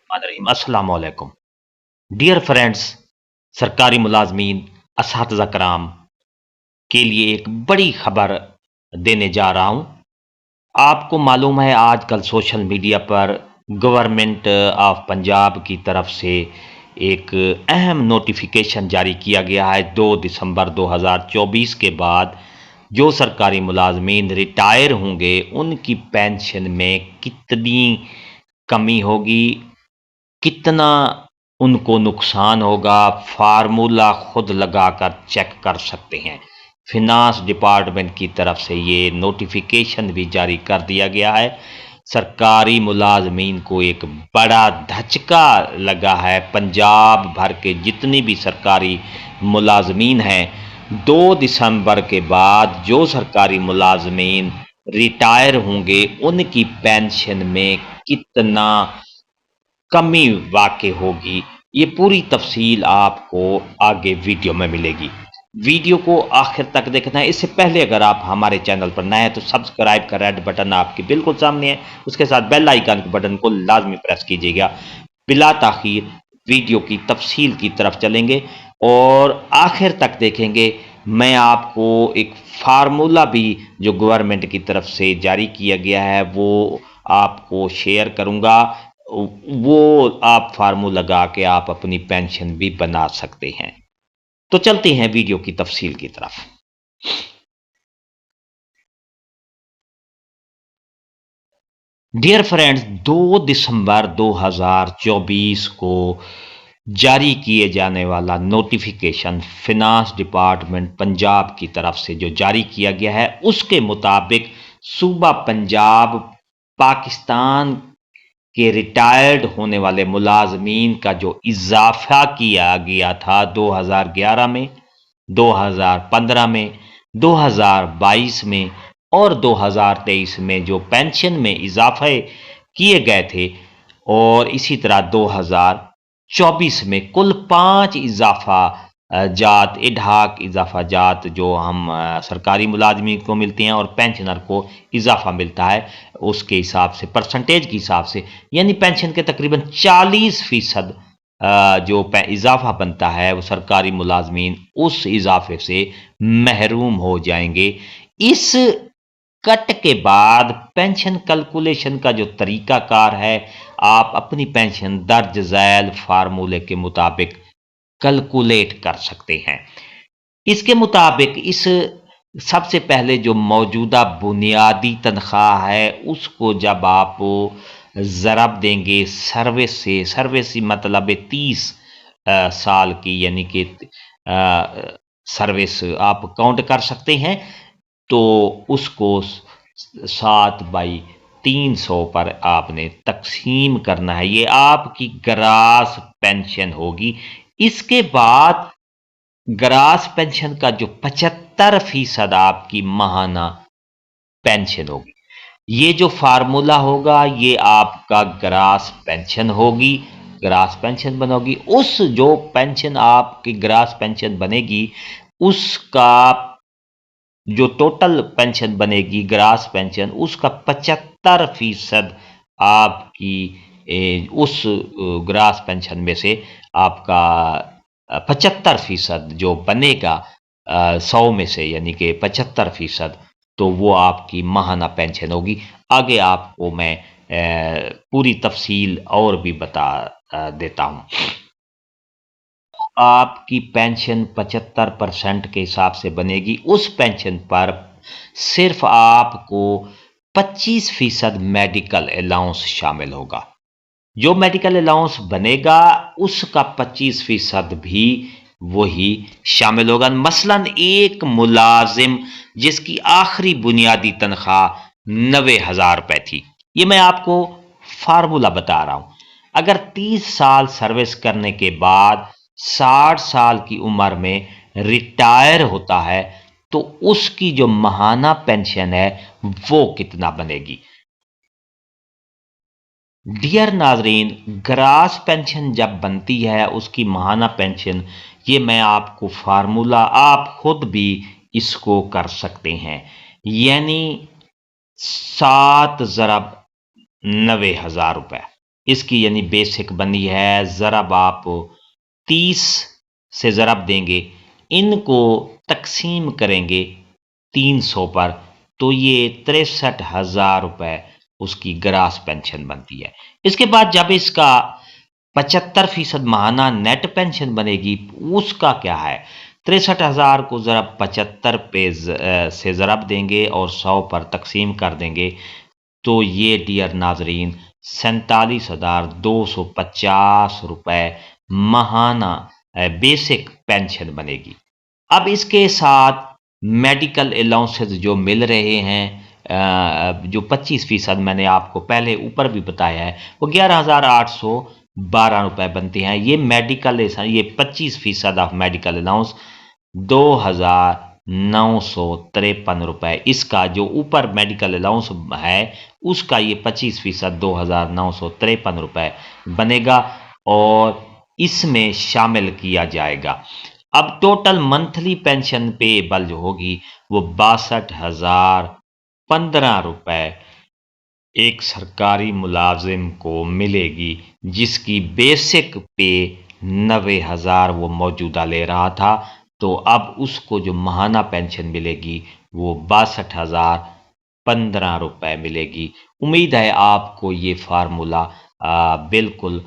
अस्सलाम वालेकुम dear friends. सरकारी मुलाजमीन, असातिज़ा कराम के लिए एक बड़ी खबर देने जा रहा हूं। आपको मालूम है आजकल सोशल मीडिया पर गवर्नमेंट ऑफ पंजाब की तरफ से एक अहम नोटिफिकेशन जारी किया गया है। 2 दिसंबर 2024 के बाद जो सरकारी मुलाजमीन रिटायर होंगे उनकी पेंशन में कितनी कमी होगी, कितना उनको नुकसान होगा, फार्मूला खुद लगाकर चेक कर सकते हैं। फिनांस डिपार्टमेंट की तरफ से ये नोटिफिकेशन भी जारी कर दिया गया है। सरकारी मुलाजमीन को एक बड़ा धचका लगा है। पंजाब भर के जितनी भी सरकारी मुलाजमीन हैं, 2 दिसंबर के बाद जो सरकारी मुलाजमीन रिटायर होंगे उनकी पेंशन में कितना कमी वाक़ई होगी, ये पूरी तफसील आपको आगे वीडियो में मिलेगी। वीडियो को आखिर तक देखना है। इससे पहले अगर आप हमारे चैनल पर नए हैं तो सब्सक्राइब का रेड बटन आपके बिल्कुल सामने है, उसके साथ बेल आइकन के बटन को लाजमी प्रेस कीजिएगा। बिला ताखीर वीडियो की तफसील की तरफ चलेंगे और आखिर तक देखेंगे। मैं आपको एक फार्मूला भी जो गवर्नमेंट की तरफ से जारी किया गया है वो आपको शेयर करूंगा। वो आप फार्मूला लगा के आप अपनी पेंशन भी बना सकते हैं। तो चलते हैं वीडियो की तफसील की तरफ। डियर फ्रेंड्स, 2 दिसंबर 2024 को जारी किए जाने वाला नोटिफिकेशन फिनांस डिपार्टमेंट पंजाब की तरफ से जो जारी किया गया है उसके मुताबिक सूबा पंजाब पाकिस्तान के रिटायर्ड होने वाले मुलाजमीन का जो इजाफा किया गया था 2011 में, 2015 में, 2022 में और 2023 में जो पेंशन में इजाफे किए गए थे और इसी तरह 2024 में कुल 5 इजाफा जात इढाक इजाफा जात जो हम सरकारी मुलाजमी को मिलती हैं और पेंशनर को इजाफा मिलता है उसके हिसाब से, परसेंटेज के हिसाब से, यानी पेंशन के तकरीबन 40% जो इजाफा बनता है वो सरकारी मुलाजमीन उस इजाफे से महरूम हो जाएंगे। इस कट के बाद पेंशन कैलकुलेशन का जो तरीकाकार है, आप अपनी पेंशन दर्ज झैल फार्मूले के मुताबिक कैलकुलेट कर सकते हैं। इसके मुताबिक इस सबसे पहले जो मौजूदा बुनियादी तनख्वाह है उसको जब आप ज़रब देंगे सर्विस से, सर्विस मतलब 30 साल की, यानी कि सर्विस आप काउंट कर सकते हैं, तो उसको 7/300 पर आपने तकसीम करना है। ये आपकी ग्रास पेंशन होगी। इसके बाद ग्रास पेंशन का जो 75% आपकी माहाना पेंशन होगी। ये जो फार्मूला होगा ये आपका ग्रास पेंशन होगी, ग्रास पेंशन बनोगी। उस जो पेंशन आपकी ग्रास पेंशन बनेगी उसका जो टोटल पेंशन बनेगी ग्रास पेंशन उसका 75% आपकी उस ग्रास पेंशन में से आपका 75% जो बनेगा 100 में से, यानी कि 75%, तो वो आपकी माहाना पेंशन होगी। आगे आपको मैं पूरी तफसील और भी बता देता हूँ। आपकी पेंशन 75% के हिसाब से बनेगी। उस पेंशन पर सिर्फ आपको 25% मेडिकल अलाउंस शामिल होगा। जो मेडिकल अलाउंस बनेगा उसका 25% भी वही शामिल होगा। मसलन एक मुलाजिम जिसकी आखिरी बुनियादी तनख्वाह 90,000 रुपए थी, ये मैं आपको फार्मूला बता रहा हूं। अगर 30 साल सर्विस करने के बाद 60 साल की उम्र में रिटायर होता है तो उसकी जो माहाना पेंशन है वो कितना बनेगी। डियर नाजरीन, ग्रास पेंशन जब बनती है उसकी माहाना पेंशन, ये मैं आपको फार्मूला आप खुद भी इसको कर सकते हैं, यानी 7 ज़रब 90,000 रुपए। اس کی یعنی بیسک بنی ہے، ضرب آپ 30 سے ضرب دیں گے، ان کو تقسیم کریں گے 300 پر، تو یہ 63,000 روپے اس کی گراس پینشن بنتی ہے۔ اس کے بعد جب اس کا 75% ماہانہ نیٹ پینشن بنے گی، اس کا کیا ہے؟ 63,000 کو ضرب 75 پہ سے ضرب دیں گے اور 100 پر تقسیم کر دیں گے، تو یہ ڈیئر ناظرین 47,250 روپے ماہانہ بیسک پینشن بنے گی۔ اب اس کے ساتھ میڈیکل الاؤنسز جو مل رہے ہیں، جو 25% میں نے آپ کو پہلے اوپر بھی بتایا ہے، وہ 11,812 روپے بنتے ہیں۔ یہ میڈیکل، یہ 25% آف میڈیکل الاؤنس 2,953 روپے، اس کا جو اوپر میڈیکل الاؤنس ہے اس کا یہ 25% 2,953 روپے بنے گا اور اس میں شامل کیا جائے گا۔ اب ٹوٹل منتھلی پینشن پے بل جو ہوگی وہ 62,015 روپے ایک سرکاری ملازم کو ملے گی، جس کی بیسک پے 90,000 وہ موجودہ لے رہا تھا، تو اب اس کو جو ماہانہ پینشن ملے گی وہ 62,015 روپے ملے گی۔ امید ہے آپ کو یہ فارمولا بالکل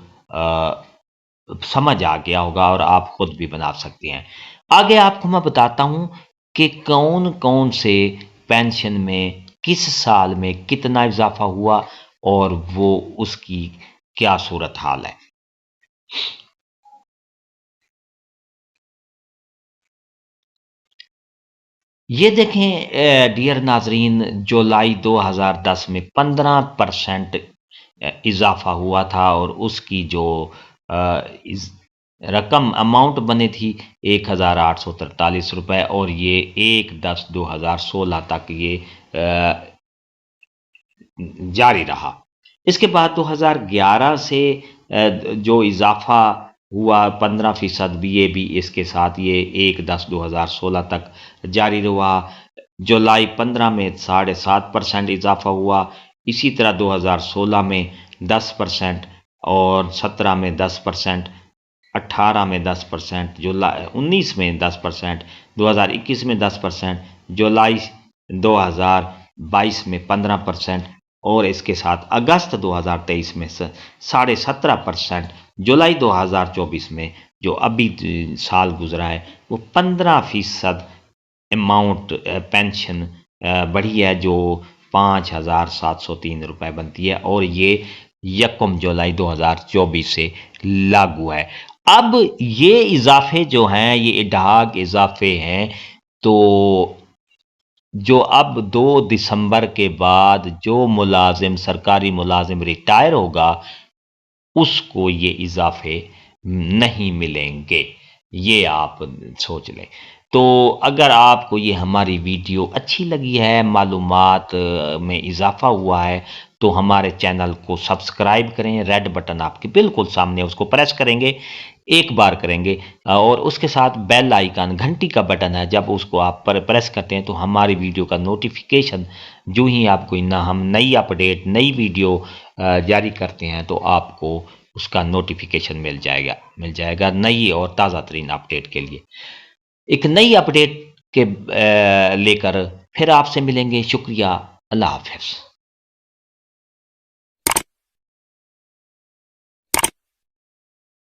سمجھ آ گیا ہوگا اور آپ خود بھی بنا سکتے ہیں۔ آگے آپ کو میں بتاتا ہوں کہ کون کون سے پینشن میں کس سال میں کتنا اضافہ ہوا اور وہ اس کی کیا صورت حال ہے۔ یہ دیکھیں ڈیئر ناظرین، جولائی 2010 میں 15% اضافہ ہوا تھا اور اس کی جو رقم اماؤنٹ بنے تھی 1,843 روپے، اور یہ 1/10/2016 تک یہ جاری رہا۔ اس کے بعد 2011 سے جو اضافہ ہوا 15% یہ بھی اس کے ساتھ یہ 1/10/2016 تک جاری رہا۔ جولائی 15 میں 7.5% اضافہ ہوا، اسی طرح 2016 میں 10% اور 17 میں 10%، 18 میں 10%، 19 میں 10%، 2021 میں 10%، جولائی 2022 میں 15%، اور اس کے ساتھ اگست 2023 میں 17.5%، جولائی 2024 میں جو ابھی سال گزرا ہے وہ 15% اماؤنٹ پینشن بڑھی ہے، جو 5,703 روپے بنتی ہے، اور یہ 1 جولائی 2024 سے لاگو ہے۔ اب یہ اضافے جو ہیں یہ اڈھاگ اضافے ہیں، تو جو اب 2 دسمبر کے بعد جو ملازم سرکاری ملازم ریٹائر ہوگا اس کو یہ اضافے نہیں ملیں گے، یہ آپ سوچ لیں۔ تو اگر آپ کو یہ ہماری ویڈیو اچھی لگی ہے، معلومات میں اضافہ ہوا ہے، تو ہمارے چینل کو سبسکرائب کریں، ریڈ بٹن آپ کے بالکل سامنے اس کو پریس کریں گے، ایک بار کریں گے، اور اس کے ساتھ بیل آئیکن گھنٹی کا بٹن ہے، جب اس کو آپ پریس کرتے ہیں تو ہماری ویڈیو کا نوٹیفیکیشن جو ہی آپ کو ہم نئی اپڈیٹ نئی ویڈیو جاری کرتے ہیں تو آپ کو اس کا نوٹیفیکیشن مل جائے گا نئی اور تازہ ترین اپڈیٹ کے لیے۔ ایک نئی اپڈیٹ کے لے کر پھر آپ سے ملیں گے۔ شکریہ، اللہ حافظ۔